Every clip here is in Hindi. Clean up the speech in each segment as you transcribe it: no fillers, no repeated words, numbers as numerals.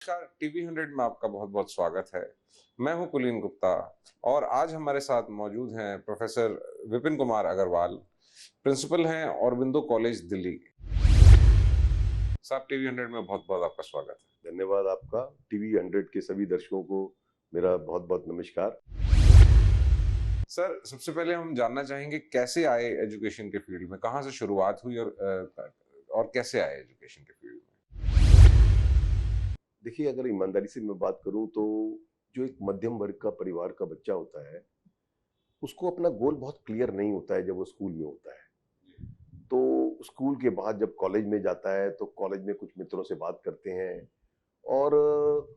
नमस्कार, टीवी 100 में आपका बहुत-बहुत स्वागत है। मैं हूं कुलीन गुप्ता और आज हमारे साथ मौजूद हैं प्रोफेसर विपिन कुमार अग्रवाल, प्रिंसिपल हैं औरबिंदो कॉलेज दिल्ली के। साहब टीवी 100 में बहुत-बहुत आपका स्वागत है। धन्यवाद आपका। टीवी 100 के सभी दर्शकों को मेरा बहुत-बहुत नमस्कार। सर, सबसे पहले हम जानना चाहेंगे कैसे आए एजुकेशन के फील्ड में? कहाँ से शुरुआत हुई और कैसे आए एजुकेशन के फील्ड में? देखिए, अगर ईमानदारी से मैं बात करूँ तो जो एक मध्यम वर्ग का परिवार का बच्चा होता है, उसको अपना गोल बहुत क्लियर नहीं होता है जब वो स्कूल में होता है। तो स्कूल के बाद जब कॉलेज में जाता है तो कॉलेज में कुछ मित्रों से बात करते हैं और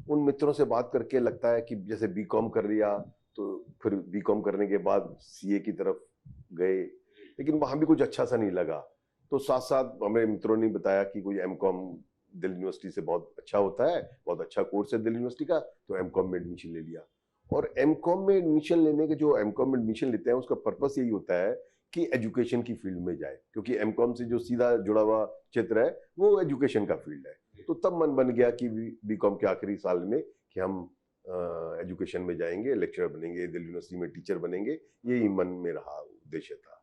उन मित्रों से बात करके लगता है कि जैसे बीकॉम कर लिया, तो फिर बीकॉम करने के बाद सीए की तरफ गए, लेकिन वहाँ भी कुछ अच्छा सा नहीं लगा। तो साथ-साथ हमें मित्रों ने बताया कि कोई एमकॉम दिल्ली यूनिवर्सिटी से बहुत अच्छा होता है, बहुत अच्छा कोर्स है दिल्ली यूनिवर्सिटी का, तो एमकॉम में एडमिशन ले लिया। और एमकॉम में एडमिशन लेने के जो एमकॉम में एडमिशन लेते हैं उसका पर्पस यही होता है कि एजुकेशन की फील्ड में जाए, क्योंकि एमकॉम से जो सीधा जुड़ा हुआ क्षेत्र है वो एजुकेशन का फील्ड है। तो तब मन बन गया कि बीकॉम के आखिरी साल में कि हम एजुकेशन में जाएंगे, लेक्चरर बनेंगे, दिल्ली यूनिवर्सिटी में टीचर बनेंगे। यही मन में रहा, उद्देश्य था।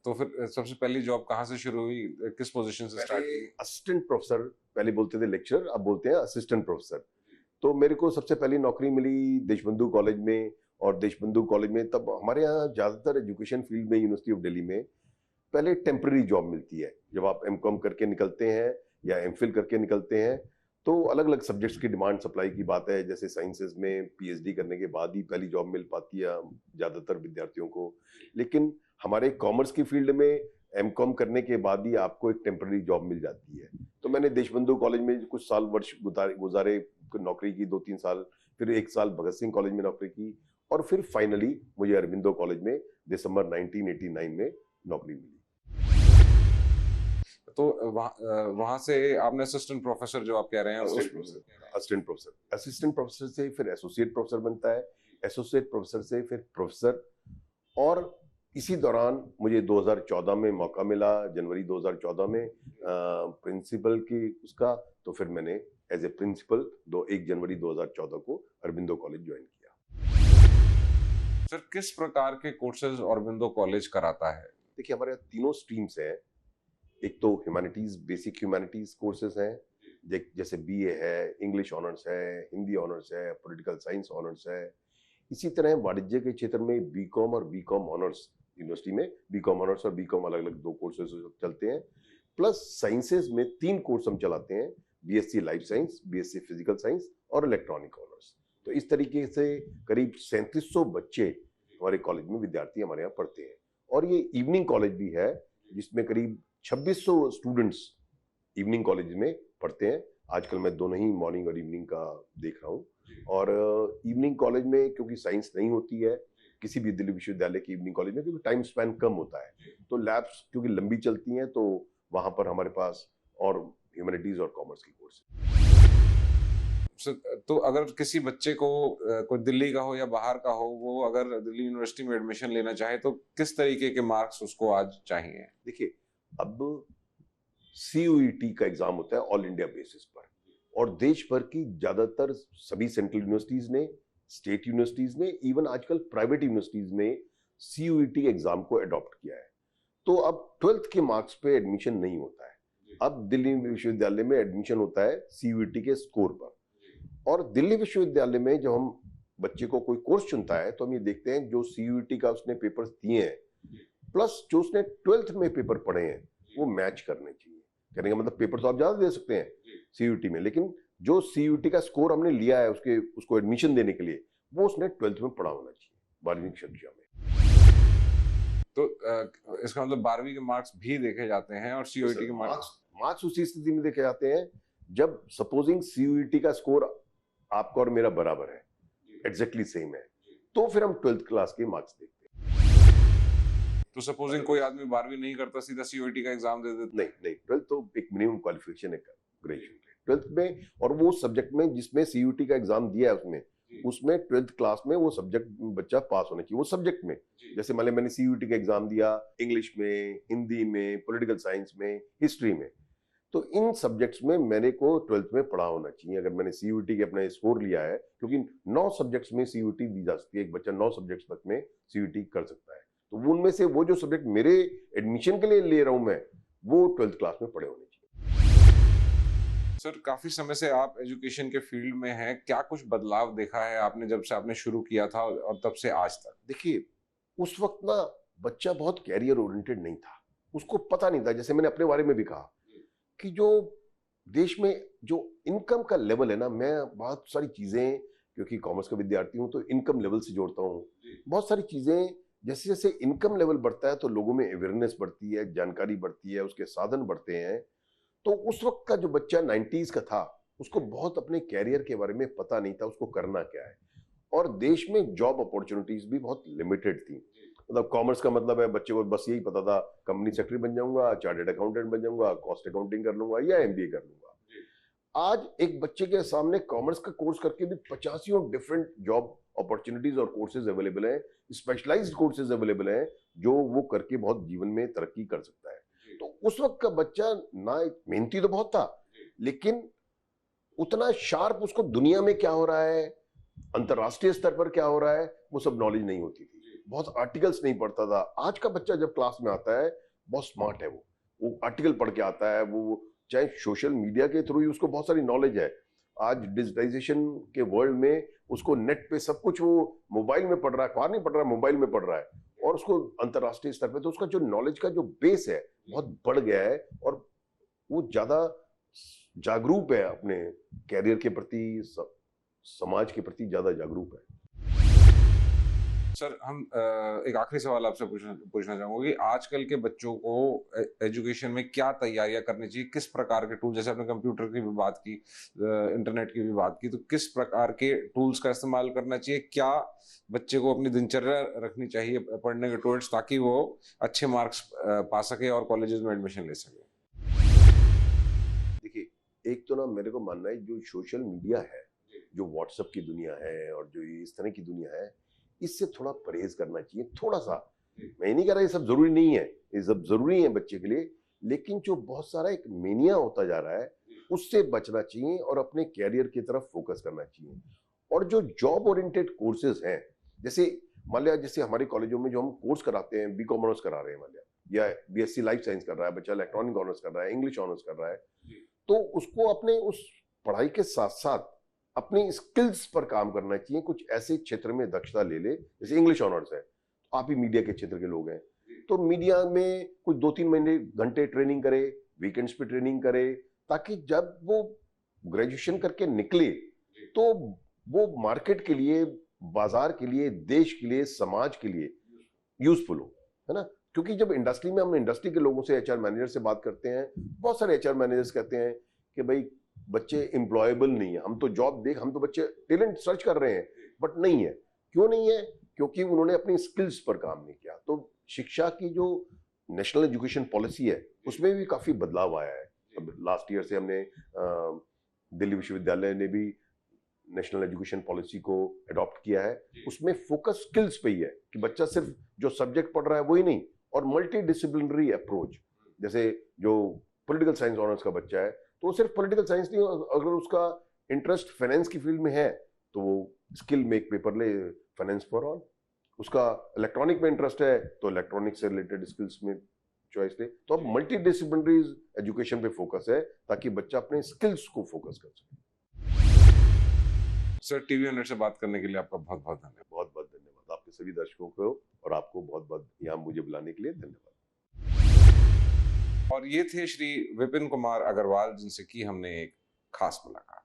तो फिर सबसे पहली जॉब कहाँ से शुरू हुई? किस पोजीशन से स्टार्ट पहले की? असिस्टेंट प्रोफेसर, पहले बोलते थे लेक्चरर, अब बोलते हैं असिस्टेंट प्रोफेसर। तो मेरे को सबसे पहली नौकरी मिली देशबंधु कॉलेज में। और देशबंधु कॉलेज में तब हमारे यहाँ ज्यादातर एजुकेशन फील्ड में यूनिवर्सिटी ऑफ दिल्ली में पहले टेम्पररी जॉब मिलती है। जब आप एमकॉम करके निकलते हैं या एमफिल करके निकलते हैं तो अलग अलग सब्जेक्ट्स की डिमांड सप्लाई की बात है। जैसे साइंसेज में पीएचडी करने के बाद ही पहली जॉब मिल पाती है ज्यादातर विद्यार्थियों को, लेकिन हमारे कॉमर्स की फील्ड में एमकॉम करने के बाद ही आपको एक टेम्पररी जॉब मिल जाती है। तो मैंने देशबंधु कॉलेज में कुछ साल वर्ष गुजारे, नौकरी की 2-3 साल, फिर 1 साल भगत सिंह कॉलेज में नौकरी की और फिर फाइनली मुझे अरबिंदो कॉलेज में दिसंबर 1989 में नौकरी मिली। तो वहाँ से आपने असिस्टेंट प्रोफेसर जो आप कह रहे हैं असिस्टेंट प्रोफेसर से फिर एसोसिएट प्रोफेसर बनता है, एसोसिएट प्रोफेसर से फिर प्रोफेसर। और इसी दौरान मुझे 2014 में मौका मिला, जनवरी 2014 में प्रिंसिपल की उसका, तो फिर मैंने एज ए प्रिंसिपल 1 जनवरी 2014 को अरबिंदो कॉलेज ज्वाइन किया। सर, किस प्रकार के कोर्सेज औरबिंदो कॉलेज कराता है? देखिए, हमारे यहाँ तीनों स्ट्रीम्स हैं। एक तो ह्यूमैनिटीज, बेसिक ह्यूमैनिटीज कोर्सेज हैं, जैसे बीए है, इंग्लिश ऑनर्स है, हिंदी ऑनर्स है, पॉलिटिकल साइंस ऑनर्स है। इसी तरह वाणिज्य के क्षेत्र में बीकॉम और बीकॉम ऑनर्स, यूनिवर्सिटी में बीकॉम ऑनर्स और बीकॉम अलग अलग 2 कोर्सेज चलते हैं। प्लस साइंसेज में 3 कोर्स हम चलाते हैं, BSc life science, BSc physical science और इलेक्ट्रॉनिक ऑनर्स। तो इस तरीके से करीब 3700 बच्चे हमारे कॉलेज में, विद्यार्थी हमारे यहाँ पढ़ते हैं। और ये इवनिंग कॉलेज भी है जिसमें करीब 2600 स्टूडेंट्स इवनिंग कॉलेज में पढ़ते हैं। आजकल मैं दोनों ही मॉर्निंग और इवनिंग का देख रहा हूँ। और इवनिंग कॉलेज में क्योंकि साइंस नहीं होती है किसी भी दिल्ली विश्वविद्यालय के इवनिंग कॉलेज में, क्योंकि टाइम स्पैन कम होता है, तो लैब्स क्योंकि लंबी चलती हैं, तो वहां पर हमारे पास और ह्यूमैनिटीज और कॉमर्स की कोर्स सर, तो अगर किसी बच्चे को कोई दिल्ली का हो या बाहर का हो, वो अगर दिल्ली यूनिवर्सिटी में एडमिशन लेना चाहे तो किस तरीके के मार्क्स उसको आज चाहिए? देखिए, अब सीयूईटी का एग्जाम होता है ऑल इंडिया बेसिस पर, और देश भर की ज्यादातर सभी सेंट्रल यूनिवर्सिटीज ने, स्टेट यूनिवर्सिटीज ने, इवन आजकल प्राइवेट यूनिवर्सिटीज ने सीयूईटी एग्जाम को अडॉप्ट किया है। तो अब 12th के मार्क्स पे एडमिशन नहीं होता है, अब दिल्ली विश्वविद्यालय में एडमिशन होता है सीयूईटी के स्कोर पर। और दिल्ली विश्वविद्यालय में जब हम बच्चे को कोई कोर्स चुनता है तो हम ये देखते हैं जो सीयूईटी का उसने पेपर्स दिए हैं प्लस जो उसने 12th में पेपर पढ़े हैं वो मैच करने चाहिए। कहने का मतलब पेपर तो आप ज्यादा दे सकते हैं सीयूईटी में, लेकिन जो सीयूईटी का स्कोर हमने लिया है उसको एडमिशन देने के लिए, वो उसने 12th में पढ़ा होना चाहिए, 12वीं कक्षा में। तो इसका मतलब 12वीं के मार्क्स भी देखे जाते हैं और सीयूईटी के मार्क्स उसी स्थिति में देखे जाते हैं जब सपोजिंग सीयूईटी का स्कोर आपका और मेरा बराबर है, एग्जैक्टली सेम है, तो फिर हम 12th क्लास के मार्क्स देखते हैं। तो सपोजिंग कोई आदमी 12वीं नहीं करता, सीधा सीयूईटी का एग्जाम दे देता? नहीं, 12th तो एक मिनिमम क्वालिफिकेशन है, ग्रेजुएशन 12th में, और वो सब्जेक्ट में जिसमें सीयूईटी का एग्जाम दिया है उसमें 12th क्लास में वो सब्जेक्ट बच्चा पास होना चाहिए, वो सब्जेक्ट में। जैसे मान मैंने सीयूईटी का एग्जाम दिया इंग्लिश में, हिंदी में, पॉलिटिकल साइंस में, हिस्ट्री में, तो इन सब्जेक्ट्स में मेरे को 12th में पढ़ा होना चाहिए। अगर मैंने सीयूईटी के अपना स्कोर लिया है, क्योंकि 9 सब्जेक्ट्स में सीयूईटी दी जा सकती है, एक बच्चा 9 सब्जेक्ट्स तक में सीयूईटी कर सकता है। तो उनमें से वो जो सब्जेक्ट मेरे एडमिशन के लिए ले रहा हूं मैं, वो 12th क्लास में पढ़े होने चाहिए। सर, काफी समय से आप एजुकेशन के फील्ड में हैं, क्या कुछ बदलाव देखा है आपने जब से आपने शुरू किया था और तब से आज तक? देखिए, उस वक्त ना बच्चा बहुत कैरियर ओरिएंटेड नहीं था, उसको पता नहीं था। जैसे मैंने अपने बारे में भी कहा कि जो देश में जो इनकम का लेवल है ना, मैं बहुत सारी चीजें, क्योंकि कॉमर्स का विद्यार्थी हूं तो इनकम लेवल से जोड़ता हूं। बहुत सारी चीजें, जैसे जैसे इनकम लेवल बढ़ता है तो लोगों में अवेयरनेस बढ़ती है, जानकारी बढ़ती है, उसके साधन बढ़ते हैं। तो उस वक्त का जो बच्चा 90s का था, उसको बहुत अपने कैरियर के बारे में पता नहीं था, उसको करना क्या है। और देश में जॉब अपॉर्चुनिटीज भी बहुत लिमिटेड थी। मतलब कॉमर्स का मतलब है बच्चे को बस यही पता था, कंपनी सेक्रेटरी बन जाऊंगा, चार्टर्ड अकाउंटेंट बन जाऊंगा, कॉस्ट अकाउंटिंग कर लूंगा या एमबीए कर लूंगा। आज एक बच्चे के सामने कॉमर्स का कोर्स करके भी 50 डिफरेंट जॉब अपॉर्चुनिटीज और कोर्सेज अवेलेबल हैं, स्पेशलाइज्ड कोर्सेज अवेलेबल हैं, जो वो करके बहुत जीवन में तरक्की कर सकता है। तो उस वक्त का बच्चा ना, मेहनती तो बहुत था, लेकिन उतना शार्प उसको दुनिया में क्या हो रहा है, अंतरराष्ट्रीय स्तर पर क्या हो रहा है, वो सब नॉलेज नहीं होती थी। बहुत आर्टिकल्स नहीं पढ़ता था। आज का बच्चा जब क्लास में आता है, बहुत स्मार्ट है, वो आर्टिकल पढ़ के आता है, वो चाहे सोशल मीडिया के थ्रू ही उसको बहुत सारी नॉलेज है। आज डिजिटाइजेशन के वर्ल्ड में उसको नेट पे सब कुछ वो मोबाइल में पढ़ रहा है, अखबार नहीं पढ़ रहा है, मोबाइल में पढ़ रहा है, और उसको अंतरराष्ट्रीय स्तर पे तो उसका जो नॉलेज का जो बेस है बहुत बढ़ गया है, और वो ज्यादा जागरूक है अपने कैरियर के प्रति, समाज के प्रति ज्यादा जागरूक है। सर, हम एक आखिरी सवाल आपसे पूछना चाहूंगा कि आजकल के बच्चों को एजुकेशन में क्या तैयारियां करनी चाहिए, किस प्रकार के टूल, जैसे आपने कंप्यूटर की भी बात की, इंटरनेट की भी बात की, तो किस प्रकार के टूल्स का इस्तेमाल करना चाहिए, क्या बच्चे को अपनी दिनचर्या रखनी चाहिए पढ़ने के टुवर्ड्स, ताकि वो अच्छे मार्क्स पा सके और कॉलेजेस में एडमिशन ले सके? देखिए, एक तो ना मेरे को मानना है, जो सोशल मीडिया है, जो व्हाट्सएप की दुनिया है और जो इस तरह की दुनिया है, इससे थोड़ा परहेज करना चाहिए, थोड़ा सा। मैं नहीं कह रहा ये सब जरूरी नहीं है, ये सब जरूरी है बच्चे के लिए, लेकिन जो बहुत सारा एक मेनिया होता जा रहा है, उससे बचना चाहिए और अपने कैरियर की तरफ फोकस करना चाहिए। और जो जॉब ओरिएंटेड कोर्सेज हैं, जैसे मान लिया, जैसे हमारे कॉलेजों में जो हम कोर्स कराते हैं, बीकॉम ऑनर्स करा रहे हैं मान लिया, या बीएससी लाइफ साइंस कर रहा है बच्चा, इलेक्ट्रॉनिक ऑनर्स कर रहा है, इंग्लिश ऑनर्स कर रहा है, तो उसको अपने उस पढ़ाई के साथ साथ अपनी स्किल्स पर काम करना चाहिए। कुछ ऐसे क्षेत्र में दक्षता ले ले, जैसे इंग्लिश ऑनर्स है, आप ही मीडिया के क्षेत्र के लोग हैं, तो मीडिया में कुछ 2-3 महीने घंटे ट्रेनिंग करे, वीकेंड्स पे ट्रेनिंग करे, ताकि जब वो ग्रेजुएशन करके निकले तो वो मार्केट के लिए, बाजार के लिए, देश के लिए, समाज के लिए यूजफुल हो, है ना। क्योंकि जब इंडस्ट्री में, हम इंडस्ट्री के लोगों से, एचआर मैनेजर से बात करते हैं, बहुत सारे एचआर मैनेजर्स कहते हैं कि भाई बच्चे एम्प्लॉयबल नहीं है, हम तो जॉब देख, हम तो बच्चे टैलेंट सर्च कर रहे हैं, बट नहीं है। क्यों नहीं है? क्योंकि उन्होंने अपनी स्किल्स पर काम नहीं किया। तो शिक्षा की जो नेशनल एजुकेशन पॉलिसी है, उसमें भी काफी बदलाव आया है। अब लास्ट ईयर से हमने दिल्ली विश्वविद्यालय ने भी नेशनल एजुकेशन पॉलिसी को अडॉप्ट किया है। उसमें फोकस स्किल्स पे ही है कि बच्चा सिर्फ जो सब्जेक्ट पढ़ रहा है वही नहीं, और मल्टी डिसिप्लिनरी अप्रोच। जैसे जो पॉलिटिकल साइंस ऑनर्स का बच्चा है, तो वो सिर्फ पॉलिटिकल साइंस नहीं, अगर उसका इंटरेस्ट फाइनेंस की फील्ड में है तो वो स्किल में एक पेपर ले, फाइनेंस फॉर ऑल। उसका इलेक्ट्रॉनिक में इंटरेस्ट है तो इलेक्ट्रॉनिक से रिलेटेड स्किल्स में चॉइस ले। तो अब मल्टी डिसिप्लिनरी एजुकेशन पे फोकस है, ताकि बच्चा अपने स्किल्स को फोकस कर सके। सर, टीवी ऑनर से बात करने के लिए आपका बहुत बहुत धन्यवाद। बहुत बहुत धन्यवाद आपके सभी दर्शकों को, और आपको बहुत बहुत यहाँ मुझे बुलाने के लिए धन्यवाद। और ये थे श्री विपिन कुमार अग्रवाल, जिनसे की हमने एक खास मुलाकात।